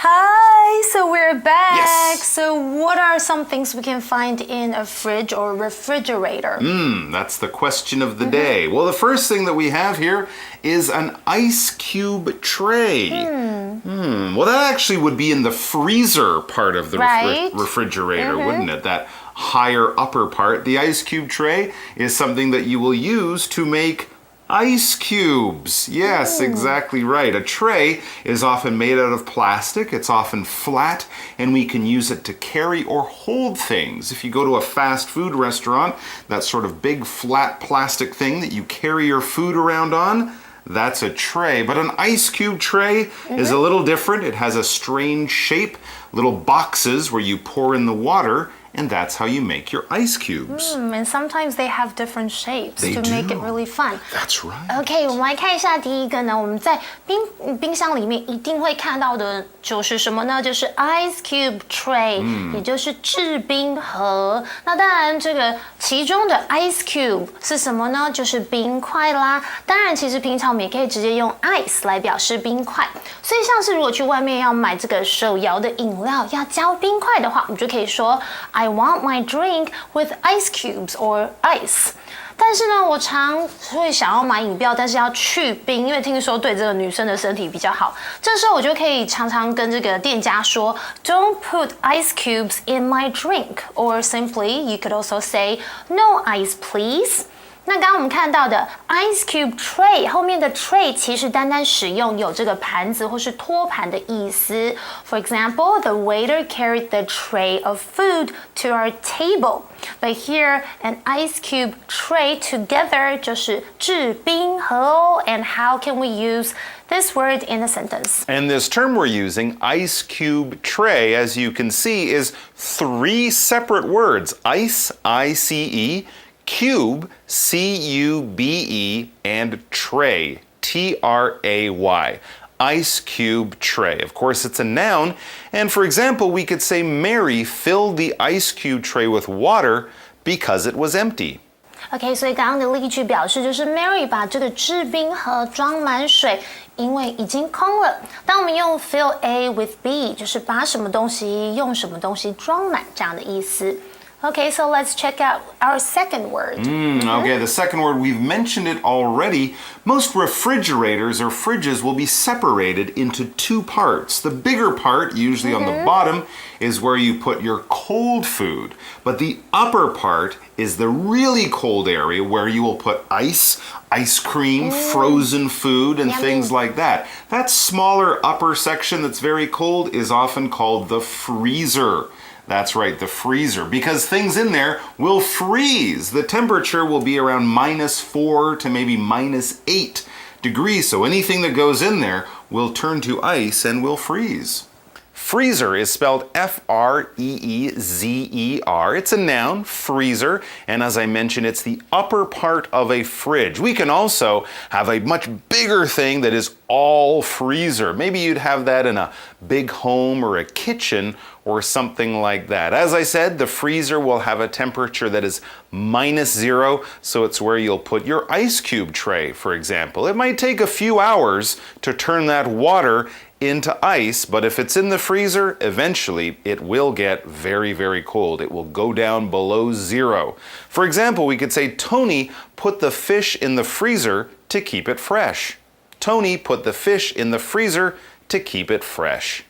Hi, so we're back. Yes. So what are some things we can find in a fridge or refrigerator? That's the question of the day. Well, the first thing that we have here is an ice cube tray. Well, that actually would be in the freezer part of the refrigerator, wouldn't it? That higher upper part. The ice cube tray is something that you will use to make ice cubes. Yes, exactly right. A tray is often made out of plastic. It's often flat, and we can use it to carry or hold things. If you go to a fast food restaurant, that sort of big flat plastic thing that you carry your food around on, that's a tray. But an ice cube tray is a little different. It has a strange shape, little boxes where you pour in the water, and that's how you make your ice cubes. And sometimes they have different shapes to make it really fun. That's right. OK, 我们来看一下第一个呢，我们在冰箱里面一定会看到的就是什么呢？就是 ice cube tray，也就是制冰盒。那当然，这个其中的 ice cube 是什么呢？就是冰块啦。当然，其实平常我们也可以直接用 ice 来表示冰块。所以，像是如果去外面要买这个手摇的饮料要加冰块的话，我们就可以说 I want my drink with ice cubes or ice。但是呢，我常会想要买饮料，但是要去冰，因为听说对这个女生的身体比较好。这时候我就可以常常跟这个店家说 ，Don't put ice cubes in my drink, or simply you could also say no ice, please. 那刚刚我们看到的 ice cube tray 后面的 tray 其实单单使用有这个盘子或是托盘的意思。For example, the waiter carried the tray of food to our table. But here, an ice cube tray together 就是制冰盒哦。And how can we use this word in a sentence? And this term we're using, ice cube tray, as you can see, is three separate words. Ice, I-C-E, cube, C-U-B-E, and tray, T-R-A-Y. Ice cube tray. Of course, it's a noun. And for example, we could say Mary filled the ice cube tray with water because it was empty. OK， 所以刚刚的例句表示就是 Mary 把这个制冰盒装满水，因为已经空了。当我们用 fill A with B， 就是把什么东西用什么东西装满这样的意思。Okay, so let's check out our second word. Okay, the second word, we've mentioned it already. Most refrigerators or fridges will be separated into two parts. The bigger part, usually on the bottom, is where you put your cold food. But the upper part is the really cold area where you will put ice cream, frozen food, and things like that. That smaller upper section that's very cold is often called the freezer. That's right, the freezer, because things in there will freeze. The temperature will be around -4 to maybe -8 degrees, so anything that goes in there will turn to ice and will freeze. Freezer is spelled F-R-E-E-Z-E-R. It's a noun, freezer, and as I mentioned, it's the upper part of a fridge. We can also have a much bigger thing that is all freezer. Maybe you'd have that in a big home or a kitchen or something like that. As I said, the freezer will have a temperature that is -0, so it's where you'll put your ice cube tray, for example. It might take a few hours to turn that water into ice, but if it's in the freezer, eventually it will get very, very cold. It will go down below 0. For example, we could say Tony put the fish in the freezer to keep it fresh. Tony put the fish in the freezer to keep it fresh.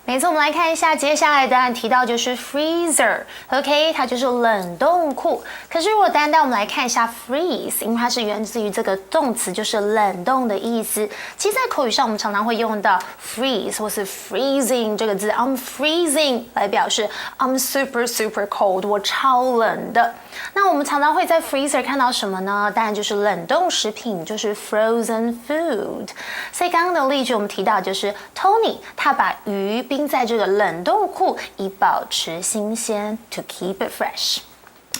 没错，我们来看一下接下来的提到就是 freezer，OK， 它就是冷冻库。可是如果单单我们来看一下 freeze， 因为它是源自于这个动词，就是冷冻的意思。其实，在口语上我们常常会用到 freeze 或是 freezing 这个字 ，I'm freezing 来表示 I'm super super cold， 我超冷的。那我们常常会在 freezer 看到什么呢？当然就是冷冻食品，就是 frozen food。所以刚刚的例句我们提到就是 Tony 他把鱼冰在这个冷冻库，以保持新鲜 to keep it fresh.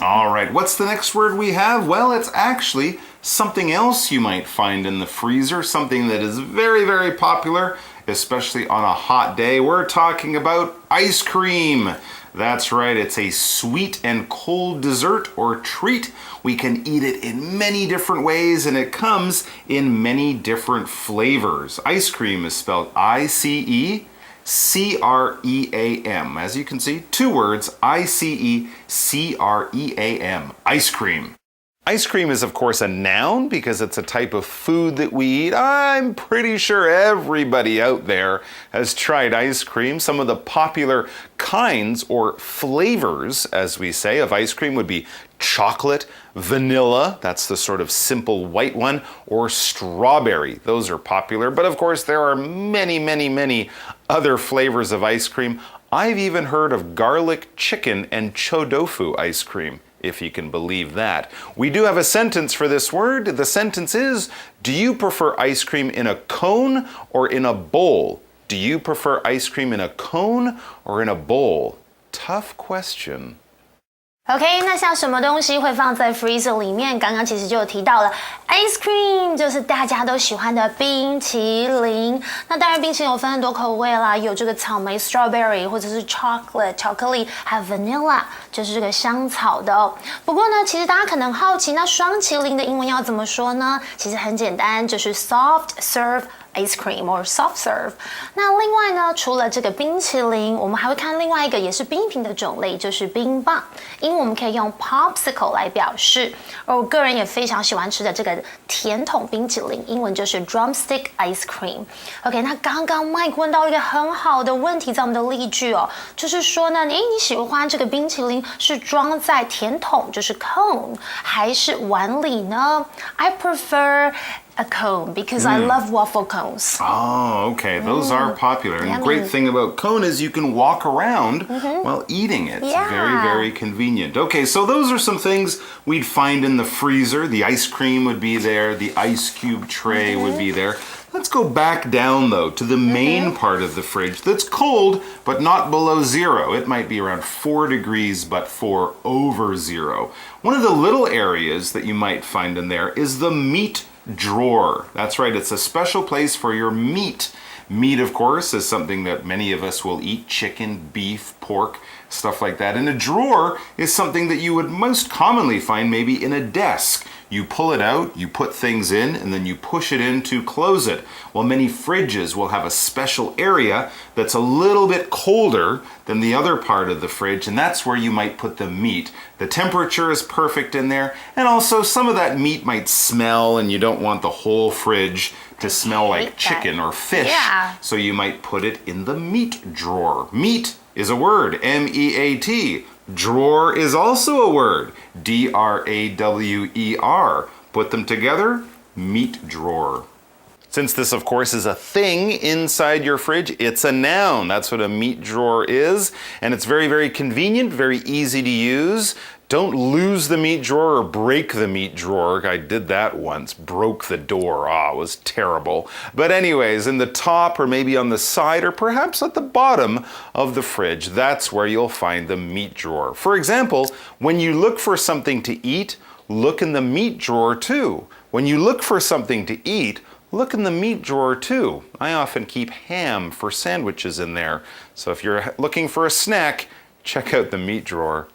All right, what's the next word we have? Well, it's actually something else you might find in the freezer, something that is very, very popular, especially on a hot day. We're talking about ice cream. That's right, it's a sweet and cold dessert or treat. We can eat it in many different ways, and it comes in many different flavors. Ice cream is spelled I-C-E, cream. As you can see, 2 words, I-C-E-C-R-E-A-M, ice cream. Ice cream is, of course, a noun because it's a type of food that we eat. I'm pretty sure everybody out there has tried ice cream. Some of the popular kinds or flavors, as we say, of ice cream would be chocolate, vanilla, that's the sort of simple white one, or strawberry. Those are popular. But of course, there are many, many, many other flavors of ice cream. I've even heard of garlic chicken and chodofu ice cream, if you can believe that. We do have a sentence for this word. The sentence is, do you prefer ice cream in a cone or in a bowl? Do you prefer ice cream in a cone or in a bowl? Tough question. OK， 那像什么东西会放在 freezer 里面？刚刚其实就有提到了 ice cream， 就是大家都喜欢的冰淇淋。那当然，冰淇淋有分很多口味啦，有这个草莓 strawberry， 或者是 chocolate 巧克力，还有 vanilla， 就是这个香草的哦。不过呢，其实大家可能好奇，那双淇淋的英文要怎么说呢？其实很简单，就是 soft serve。ice cream or soft serve。那另外呢，除了这个冰淇淋，我们还会看另外一个也是冰品的种类，就是冰棒。英文我们可以用 popsicle 来表示。而我个人也非常喜欢吃的这个甜筒冰淇淋，英文就是 drumstick ice cream。OK， 那刚刚 Mike 问到一个很好的问题，在我们的例句哦，就是说呢，你喜欢这个冰淇淋是装在甜筒，就是 cone， 还是碗里呢 ？I prefer a cone because I love waffle cones. Oh, okay. Those are popular. And the great thing about cone is you can walk around while eating it. It's very, very convenient. Okay, so those are some things we'd find in the freezer. The ice cream would be there. The ice cube tray would be there. Let's go back down, though, to the main part of the fridge that's cold, but not below 0. It might be around 4 degrees, but 4 over 0. One of the little areas that you might find in there is the meat drawer. That's right, it's a special place for your meat. Meat, of course, is something that many of us will eat: chicken, beef, pork, stuff like that. And a drawer is something that you would most commonly find maybe in a desk. You pull it out, you put things in, and then you push it in to close it. Well, many fridges will have a special area that's a little bit colder than the other part of the fridge, and that's where you might put the meat. The temperature is perfect in there, and also some of that meat might smell, and you don't want the whole fridge to smell like chicken or fish. Yeah. So you might put it in the meat drawer. Meat is a word, M-E-A-T. Drawer is also a word, D-R-A-W-E-R. Put them together, meat drawer. Since this, of course, is a thing inside your fridge, it's a noun. That's what a meat drawer is. And it's very, very convenient, very easy to use. Don't lose the meat drawer or break the meat drawer. I did that once, broke the door. It was terrible. But anyways, in the top or maybe on the side or perhaps at the bottom of the fridge, that's where you'll find the meat drawer. For example, when you look for something to eat, look in the meat drawer too. When you look for something to eat, look in the meat drawer too. I often keep ham for sandwiches in there. So if you're looking for a snack, check out the meat drawer.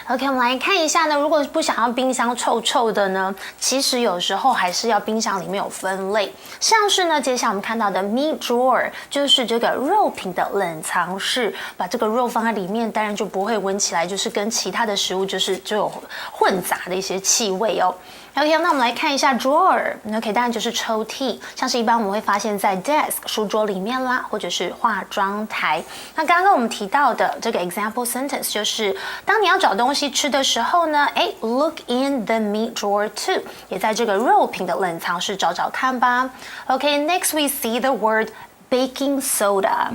OK， 我们来看一下呢。如果不想要冰箱臭臭的呢，其实有时候还是要冰箱里面有分类。像是呢，接下来我们看到的 meat drawer 就是这个肉品的冷藏室，把这个肉放在里面，当然就不会闻起来就是跟其他的食物就有混杂的一些气味哦。OK， 那我们来看一下 drawer。OK， 当然就是抽屉，像是一般我们会发现在 desk 书桌里面啦，或者是化妆台。那刚刚我们提到的这个 example sentence 就是，当你要找东西吃的时候呢，look in the meat drawer too， 也在这个肉品的冷藏室找找看吧。OK，next we see the word baking soda.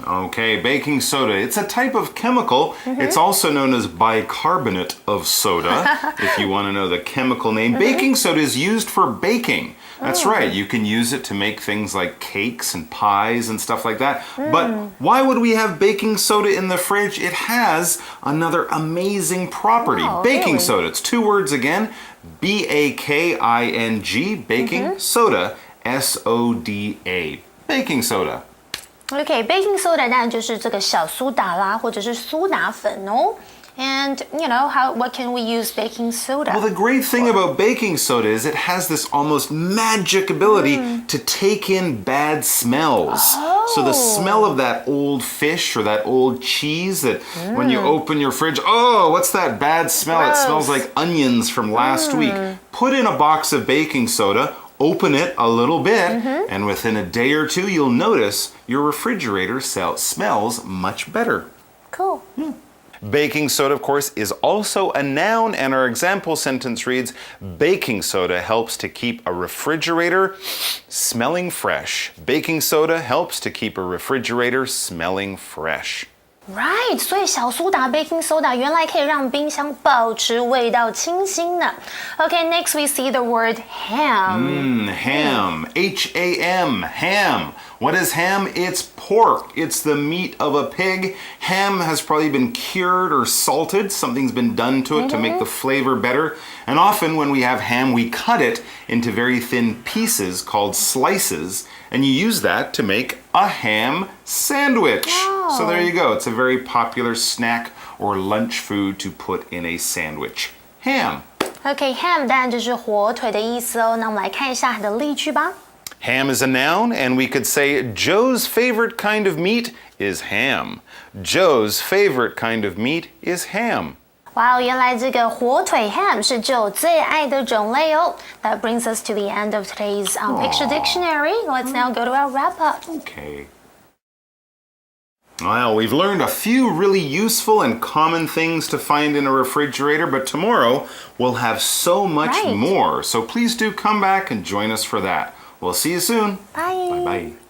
Okay, baking soda. It's a type of chemical. It's also known as bicarbonate of soda, if you want to know the chemical name. Baking soda is used for baking. That's right. You can use it to make things like cakes and pies and stuff like that. But why would we have baking soda in the fridge? It has another amazing property. Baking soda. It's 2 words again. B-A-K-I-N-G, baking soda, S-O-D-A. Baking soda. OK， baking soda 当然就是这个小苏打啦，或者是苏打粉哦。And you know what can we use baking soda? Well, the great thing about baking soda is it has this almost magic ability to take in bad smells. So the smell of that old fish or that old cheese that when you open your fridge, oh, what's that bad smell? Gross. It smells like onions from last week. Put in a box of baking soda, open it a little bit, and within a day or two, you'll notice your refrigerator smells much better. Cool. Baking soda, of course, is also a noun, and our example sentence reads, baking soda helps to keep a refrigerator smelling fresh. Baking soda helps to keep a refrigerator smelling fresh. Right， 所以小苏打 baking soda 原来可以让冰箱保持味道清新呢。Okay, next we see the word ham. Ham. H-A-M. Ham. What is ham? It's pork. It's the meat of a pig. Ham has probably been cured or salted. Something's been done to it to make the flavor better. And often when we have ham, we cut it into very thin pieces called slices. And you use that to make a ham sandwich. Oh. So there you go. It's a very popular snack or lunch food to put in a sandwich. Ham. Okay, ham 当然就是火腿的意思哦。那我们来看一下它的例句吧。Ham is a noun, and we could say Joe's favorite kind of meat is ham. Joe's favorite kind of meat is ham. 哇，原来这个火腿 ham 是Joe最爱的种类哦。That brings us to the end of today's picture dictionary. Let's now go to our wrap up. Okay. Well, we've learned a few really useful and common things to find in a refrigerator, but tomorrow we'll have so much more. So please do come back and join us for that. We'll see you soon. Bye. Bye-bye.